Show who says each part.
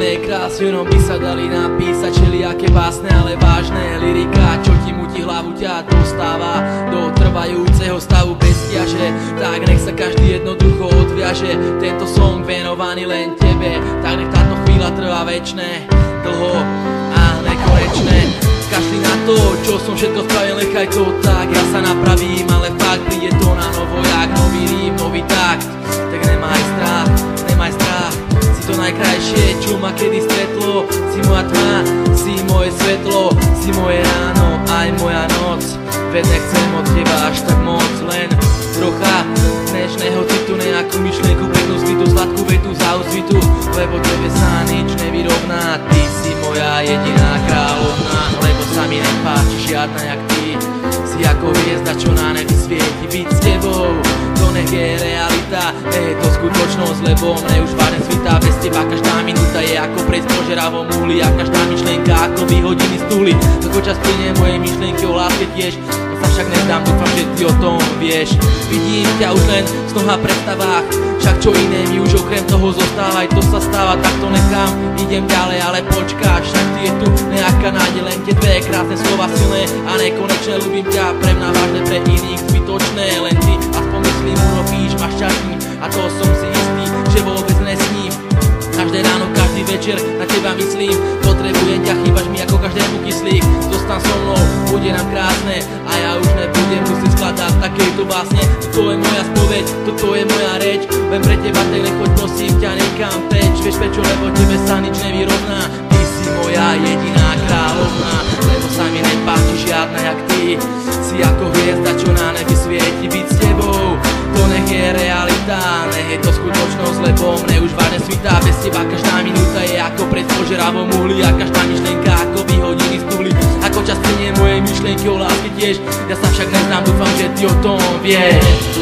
Speaker 1: tebe je krásne, no by sa dali napísať všelijaké básne, ale vážne lyrika, čo ti mutí hlavu, ťa dostáva do trvajúceho stavu bezťaže. Tak nech sa každý jednoducho odviaže, tento song venovaný len tebe. Tak nech táto chvíľa trvá večné, dlho a nekonečné. Kašli na to, čo som všetko spravil, nechaj to tak, ja sa napravím, ale fakt príde to na novo, jak nový rím, nový takt. Tak nemaj strach, si to najkrajšie, čo ma kedy stretlo. Si moja tma, si moje svetlo, si moje ráno, aj moja noc. Veď nechcem od teba až tak moc, len trocha dnešného citu, nejakú myšlienku, peknú skrytú, sladkú vetu za osvitu, lebo tebe sa nič nevyrovná. Ty si moja jediná kráľovná, lebo sa mi nepáči žiadna jak ty. Si ako hviezda, čo na nebi svieti, byť s tebou, to nech je realita, nech je to skutočnosť, lebo mne už vážne svitá. Bez teba každá minúta je ako prejsť po žeravom uhli, a každá myšlienka ako vyhodiny z tuhly. Ako čas plynie moje myšlienky o láske tiež, to sa však nezdám, dúfam, že ty o tom vieš. Vidím ťa už len v snoch a predstavách, však čo iné mi už okrem toho zostáva. Aj to sa stáva, tak to nechám, idem ďalej, ale počkáš, však ty je tu nejaká nádej, len tie dve krásne slova silné a nekonečné. Ľúbim ťa, pre mňa vážne, pre iných zbytočné, len ty aspoň myslím urobíš ma šťastný, a to som si istý, že vôbec nesním. Každé ráno, každý večer na teba myslím, potrebujem ťa, chýbaš mi ako každému kyslík. Zostan so mnou, bude nám krásne a ja už nebudem musieť skladať takejto básne. Toto je moja spoveď, toto je moja reč, len pre teba tak nechoď, prosím ťa, nekam preč. Vieš prečo, lebo tebe sa nič nevyrovná. Ty si moja jediná kráľovná, lebo sa mi nepáči žiadna jak ty. Si ako hviezda, čo na nebi svieti, byť s tebou, to nech je realita, nech je to skutočnosť, lebo mne už vážne svitá. Bez teba každá minúta je ako pred požeravom uhli, a každá myšlienka ako vyhodiny z tuhly. Ako čas plynie moje myšlienky o láske tiež, ja sa však neznám, dúfam, že ty o tom vieš.